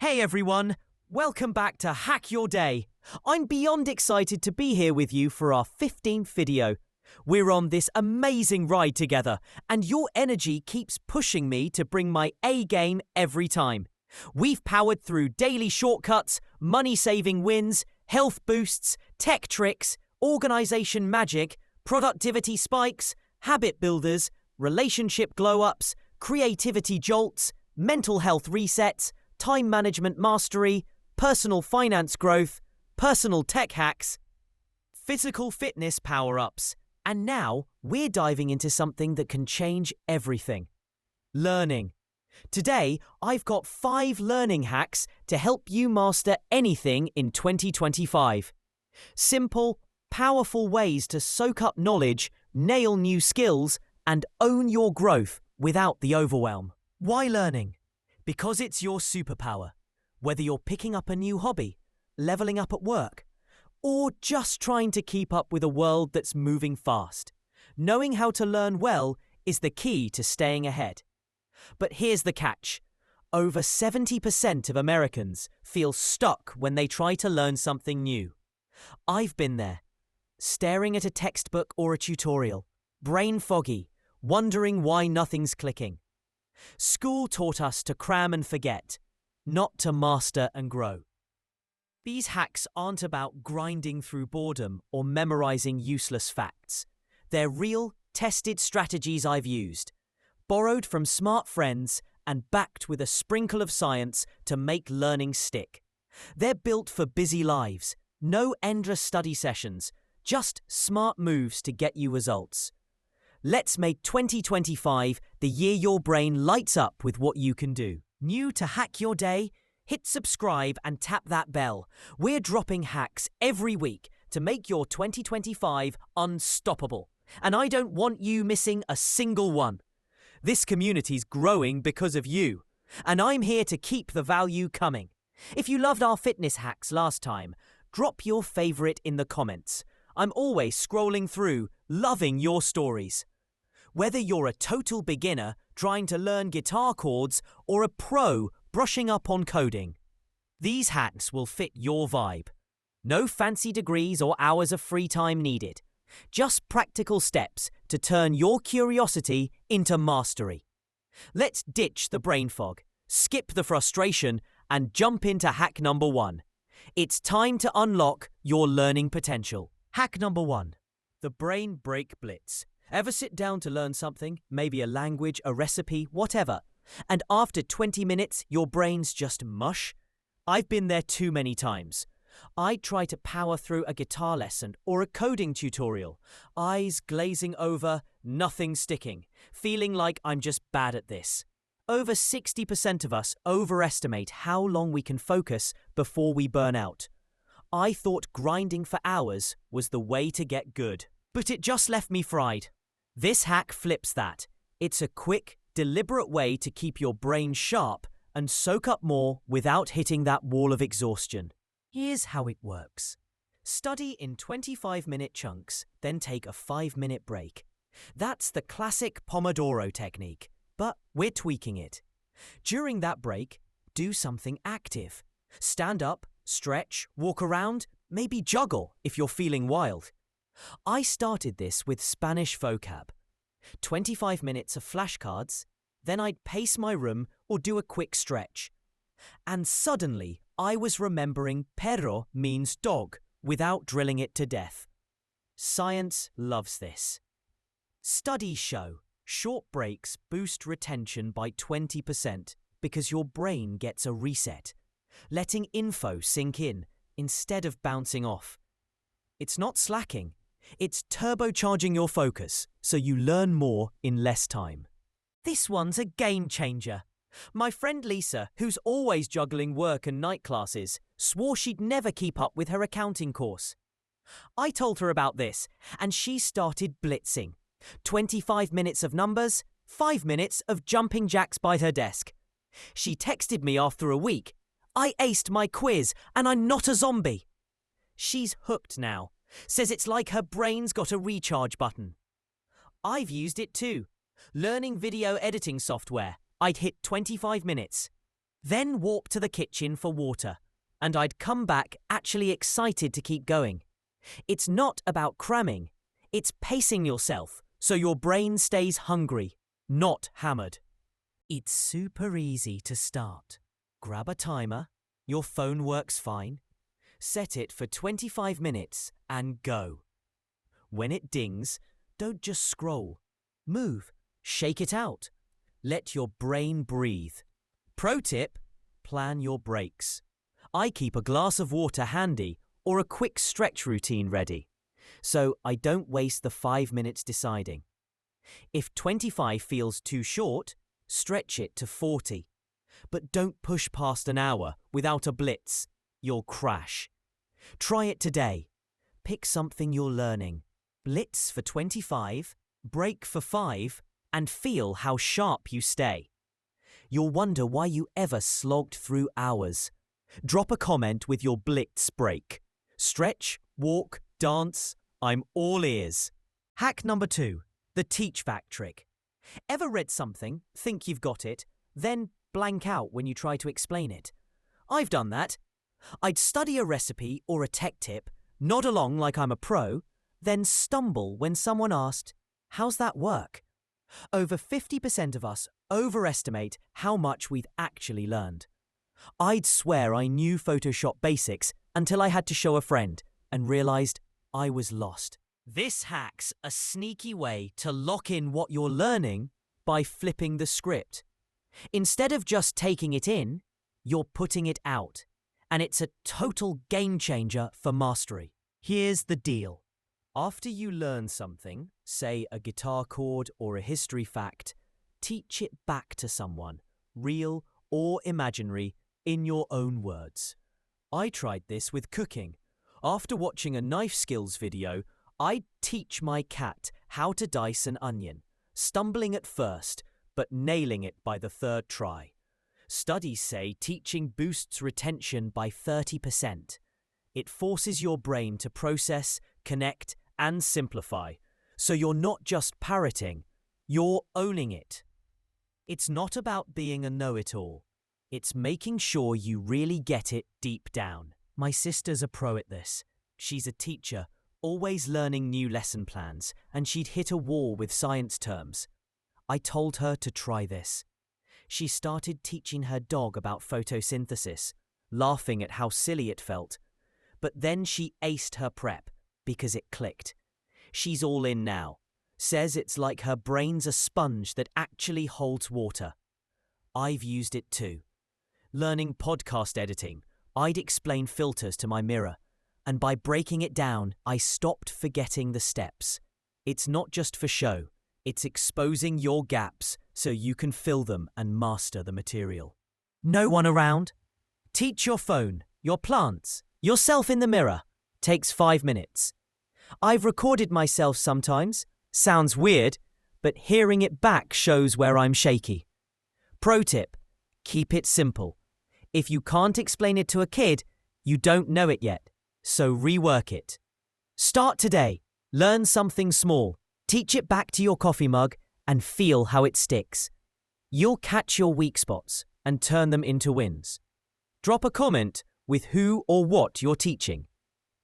Hey everyone, welcome back to Hack Your Day. I'm beyond excited to be here with you for our 15th video. We're on this amazing ride together, and your energy keeps pushing me to bring my A game every time. We've powered through daily shortcuts, money-saving wins, health boosts, tech tricks, organization magic, productivity spikes, habit builders, relationship glow-ups, creativity jolts, mental health resets, time management mastery, personal finance growth, personal tech hacks, physical fitness power-ups, and now we're diving into something that can change everything: learning. Today, I've got 5 learning hacks to help you master anything in 2025. Simple, powerful ways to soak up knowledge, nail new skills, and own your growth without the overwhelm. Why learning? Because it's your superpower. Whether you're picking up a new hobby, leveling up at work, or just trying to keep up with a world that's moving fast, knowing how to learn well is the key to staying ahead. But here's the catch. Over 70% of Americans feel stuck when they try to learn something new. I've been there, staring at a textbook or a tutorial, brain foggy, wondering why nothing's clicking. School taught us to cram and forget, not to master and grow. These hacks aren't about grinding through boredom or memorizing useless facts. They're real, tested strategies I've used, borrowed from smart friends and backed with a sprinkle of science to make learning stick. They're built for busy lives, no endless study sessions, just smart moves to get you results. Let's make 2025 the year your brain lights up with what you can do. New to Hack Your Day? Hit subscribe and tap that bell. We're dropping hacks every week to make your 2025 unstoppable. And I don't want you missing a single one. This community's growing because of you, and I'm here to keep the value coming. If you loved our fitness hacks last time, drop your favorite in the comments. I'm always scrolling through, loving your stories. Whether you're a total beginner trying to learn guitar chords or a pro brushing up on coding, these hacks will fit your vibe. No fancy degrees or hours of free time needed. Just practical steps to turn your curiosity into mastery. Let's ditch the brain fog, skip the frustration, and jump into hack number 1. It's time to unlock your learning potential. Hack number 1. The Brain Break Blitz. Ever sit down to learn something, maybe a language, a recipe, whatever, and after 20 minutes your brain's just mush? I've been there too many times. I'd try to power through a guitar lesson or a coding tutorial, eyes glazing over, nothing sticking, feeling like I'm just bad at this. Over 60% of us overestimate how long we can focus before we burn out. I thought grinding for hours was the way to get good, but it just left me fried. This hack flips that. It's a quick, deliberate way to keep your brain sharp and soak up more without hitting that wall of exhaustion. Here's how it works. Study in 25-minute chunks, then take a 5-minute break. That's the classic Pomodoro technique, but we're tweaking it. During that break, do something active. Stand up, stretch, walk around, maybe juggle if you're feeling wild. I started this with Spanish vocab. 25 minutes of flashcards, then I'd pace my room or do a quick stretch. And suddenly, I was remembering perro means dog without drilling it to death. Science loves this. Studies show short breaks boost retention by 20% because your brain gets a reset, letting info sink in instead of bouncing off. It's not slacking. It's turbocharging your focus so you learn more in less time. This one's a game changer. My friend Lisa, who's always juggling work and night classes, swore she'd never keep up with her accounting course. I told her about this, and she started blitzing. 25 minutes of numbers, 5 minutes of jumping jacks by her desk. She texted me after a week. I aced my quiz, and I'm not a zombie. She's hooked now. Says it's like her brain's got a recharge button. I've used it too. Learning video editing software, I'd hit 25 minutes. Then warp to the kitchen for water, and I'd come back actually excited to keep going. It's not about cramming, it's pacing yourself so your brain stays hungry, not hammered. It's super easy to start. Grab a timer, your phone works fine, set it for 25 minutes and go. When it dings, don't just scroll. Move, shake it out. Let your brain breathe. Pro tip, plan your breaks. I keep a glass of water handy or a quick stretch routine ready, so I don't waste the 5 minutes deciding. If 25 feels too short, stretch it to 40. But don't push past an hour without a blitz. You'll crash. Try it today. Pick something you're learning. Blitz for 25, break for 5, and feel how sharp you stay. You'll wonder why you ever slogged through hours. Drop a comment with your blitz break. Stretch, walk, dance, I'm all ears. Hack number 2, the teach back trick. Ever read something, think you've got it, then blank out when you try to explain it? I've done that. I'd study a recipe or a tech tip, nod along like I'm a pro, then stumble when someone asked, "How's that work?" Over 50% of us overestimate how much we've actually learned. I'd swear I knew Photoshop basics until I had to show a friend and realized I was lost. This hack's a sneaky way to lock in what you're learning by flipping the script. Instead of just taking it in, you're putting it out, and it's a total game changer for mastery. Here's the deal. After you learn something, say a guitar chord or a history fact, teach it back to someone, real or imaginary, in your own words. I tried this with cooking. After watching a knife skills video, I'd teach my cat how to dice an onion, stumbling at first, but nailing it by the 3rd try. Studies say teaching boosts retention by 30%. It forces your brain to process, connect, and simplify, so you're not just parroting, you're owning it. It's not about being a know-it-all. It's making sure you really get it deep down. My sister's a pro at this. She's a teacher, always learning new lesson plans, and she'd hit a wall with science terms. I told her to try this. She started teaching her dog about photosynthesis, laughing at how silly it felt. But then she aced her prep because it clicked. She's all in now. Says it's like her brain's a sponge that actually holds water. I've used it too. Learning podcast editing, I'd explain filters to my mirror, and by breaking it down, I stopped forgetting the steps. It's not just for show, it's exposing your gaps so you can fill them and master the material. No one around? Teach your phone, your plants, yourself in the mirror. Takes 5 minutes. I've recorded myself sometimes. Sounds weird, but hearing it back shows where I'm shaky. Pro tip, keep it simple. If you can't explain it to a kid, you don't know it yet, so rework it. Start today, learn something small, teach it back to your coffee mug, and feel how it sticks. You'll catch your weak spots and turn them into wins. Drop a comment with who or what you're teaching.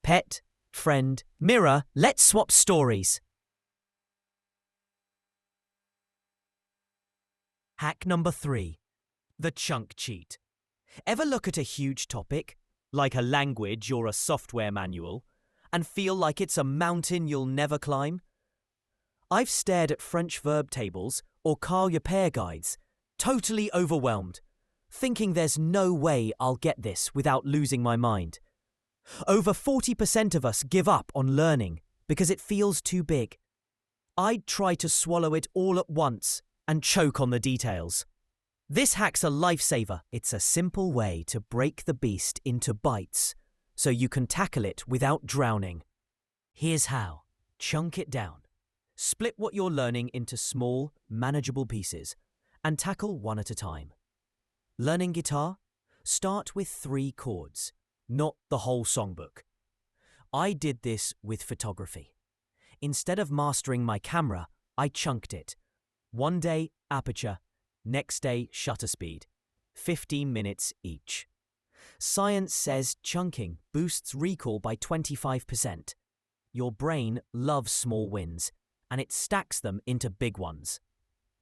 Pet, friend, mirror, let's swap stories. Hack number 3, the chunk cheat. Ever look at a huge topic, like a language or a software manual, and feel like it's a mountain you'll never climb? I've stared at French verb tables or Carl Pair guides, totally overwhelmed, thinking there's no way I'll get this without losing my mind. Over 40% of us give up on learning because it feels too big. I'd try to swallow it all at once and choke on the details. This hack's a lifesaver. It's a simple way to break the beast into bites so you can tackle it without drowning. Here's how. Chunk it down. Split what you're learning into small, manageable pieces and tackle one at a time. Learning guitar? Start with 3 chords, not the whole songbook. I did this with photography. Instead of mastering my camera, I chunked it. One day, aperture. Next day, shutter speed. 15 minutes each. Science says chunking boosts recall by 25%. Your brain loves small wins, and it stacks them into big ones.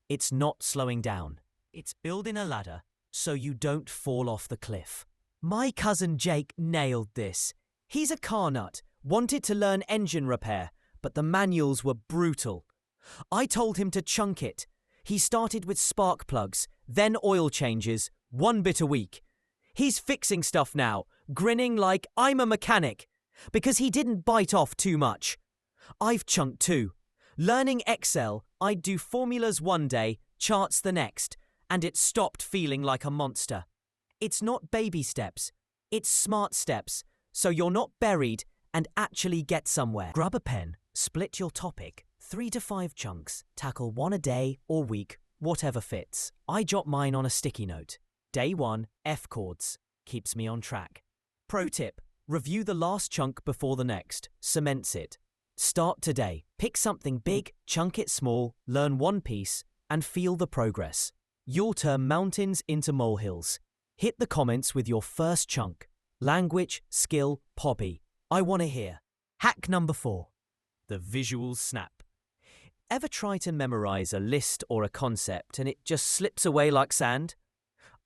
It's not slowing down. It's building a ladder so you don't fall off the cliff. My cousin Jake nailed this. He's a car nut, wanted to learn engine repair, but the manuals were brutal. I told him to chunk it. He started with spark plugs, then oil changes, 1 bit a week. He's fixing stuff now, grinning like I'm a mechanic, because he didn't bite off too much. I've chunked too. Learning Excel, I'd do formulas one day, charts the next, and it stopped feeling like a monster. It's not baby steps, it's smart steps, so you're not buried and actually get somewhere. Grab a pen, split your topic, 3 to 5 chunks, tackle 1 a day or week, whatever fits. I jot mine on a sticky note. Day 1, F chords, keeps me on track. Pro tip, review the last chunk before the next, cements it. Start today, pick something big, chunk it small, learn one piece, and feel the progress. You'll turn mountains into molehills. Hit the comments with your first chunk. Language, skill, hobby. I want to hear. Hack number 4. The visual snap. Ever try to memorize a list or a concept and it just slips away like sand?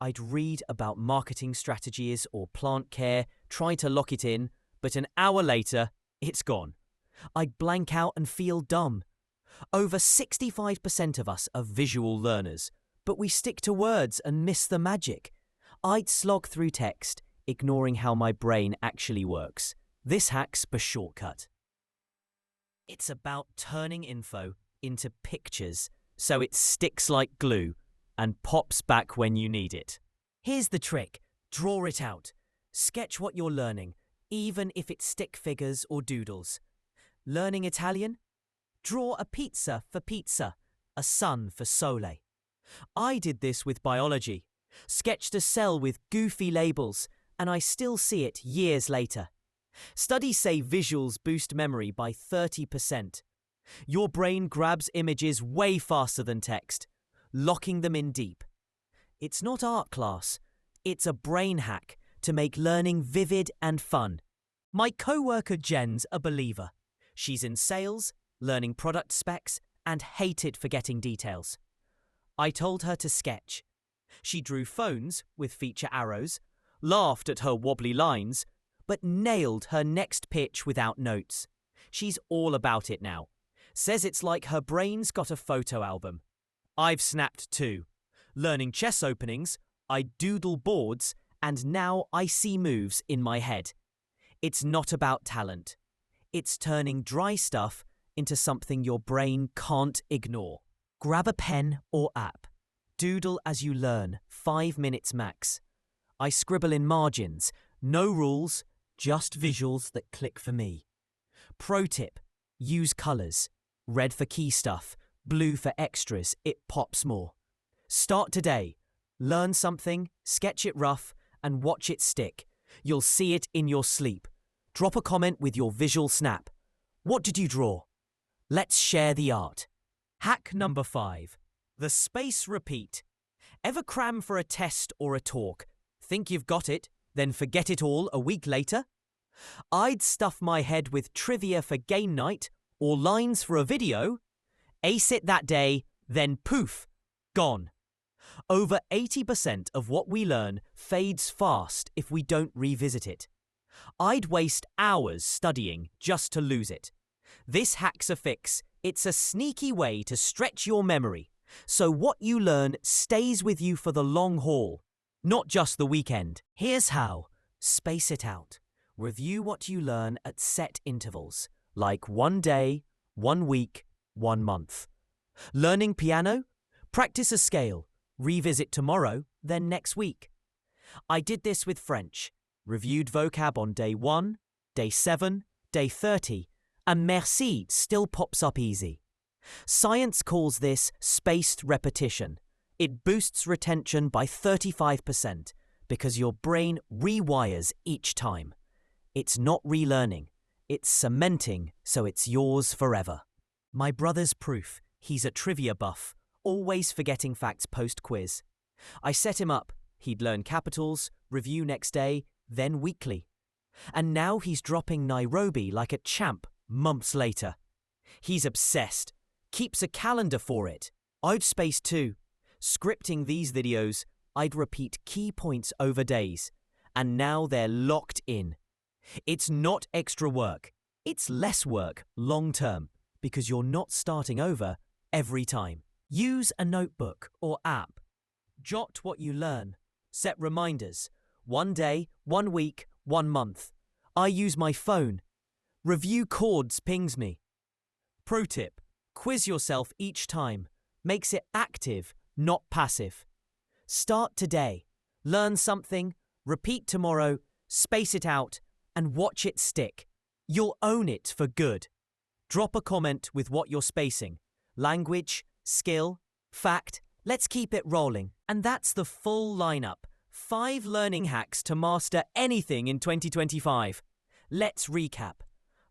I'd read about marketing strategies or plant care, try to lock it in, but an hour later, it's gone. I'd blank out and feel dumb. Over 65% of us are visual learners, but we stick to words and miss the magic. I'd slog through text, ignoring how my brain actually works. This hack's a shortcut. It's about turning info into pictures so it sticks like glue and pops back when you need it. Here's the trick. Draw it out. Sketch what you're learning, even if it's stick figures or doodles. Learning Italian? Draw a pizza for pizza, a sun for sole. I did this with biology. Sketched a cell with goofy labels, and I still see it years later. Studies say visuals boost memory by 30%. Your brain grabs images way faster than text, locking them in deep. It's not art class, it's a brain hack to make learning vivid and fun. My co-worker Jen's a believer. She's in sales, learning product specs, and hated forgetting details. I told her to sketch. She drew phones with feature arrows, laughed at her wobbly lines, but nailed her next pitch without notes. She's all about it now. Says it's like her brain's got a photo album. I've snapped too. Learning chess openings, I doodle boards, and now I see moves in my head. It's not about talent. It's turning dry stuff into something your brain can't ignore. Grab a pen or app. Doodle as you learn, 5 minutes max. I scribble in margins, no rules, just visuals that click for me. Pro tip, use colours. Red for key stuff, blue for extras, it pops more. Start today. Learn something, sketch it rough, and watch it stick. You'll see it in your sleep. Drop a comment with your visual snap. What did you draw? Let's share the art. Hack number 5. The space repeat. Ever cram for a test or a talk? Think you've got it, then forget it all a week later? I'd stuff my head with trivia for game night or lines for a video, ace it that day, then poof, gone. Over 80% of what we learn fades fast if we don't revisit it. I'd waste hours studying just to lose it. This hack's a fix. It's a sneaky way to stretch your memory, so what you learn stays with you for the long haul, not just the weekend. Here's how. Space it out. Review what you learn at set intervals, like 1 day, 1 week, 1 month. Learning piano? Practice a scale. Revisit tomorrow, then next week. I did this with French. Reviewed vocab on day 1, day 7, day 30, and merci still pops up easy. Science calls this spaced repetition. It boosts retention by 35% because your brain rewires each time. It's not relearning. It's cementing so it's yours forever. My brother's proof. He's a trivia buff, always forgetting facts post-quiz. I set him up. He'd learn capitals, review next day, then weekly. And now he's dropping Nairobi like a champ months later. He's obsessed, keeps a calendar for it. I'd space too. Scripting these videos, I'd repeat key points over days. And now they're locked in. It's not extra work. It's less work long term because you're not starting over every time. Use a notebook or app. Jot what you learn. Set reminders. 1 day, 1 week, 1 month. I use my phone. Review chords pings me. Pro tip: quiz yourself each time. Makes it active, not passive. Start today. Learn something, repeat tomorrow, space it out, and watch it stick. You'll own it for good. Drop a comment with what you're spacing. Language, skill, fact. Let's keep it rolling. And that's the full lineup. 5 learning hacks to master anything in 2025. Let's recap.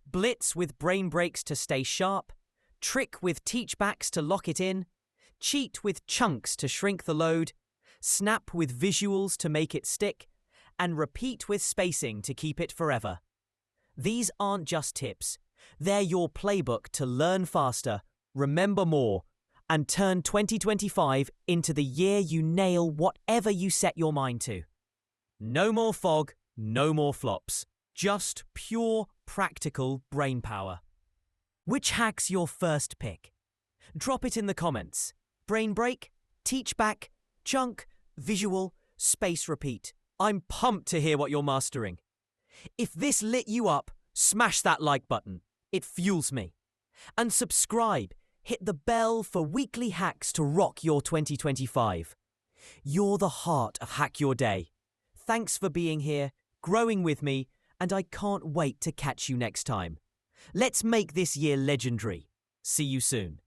Blitz with brain breaks to stay sharp. Trick with teachbacks to lock it in. Cheat with chunks to shrink the load. Snap with visuals to make it stick. And repeat with spacing to keep it forever. These aren't just tips. They're your playbook to learn faster, remember more, and turn 2025 into the year you nail whatever you set your mind to. No more fog, no more flops. Just pure, practical brain power. Which hack's your first pick? Drop it in the comments. Brain break, teach back, chunk, visual, space repeat. I'm pumped to hear what you're mastering. If this lit you up, smash that like button. It fuels me. And subscribe. Hit the bell for weekly hacks to rock your 2025. You're the heart of Hack Your Day. Thanks for being here, growing with me, and I can't wait to catch you next time. Let's make this year legendary. See you soon.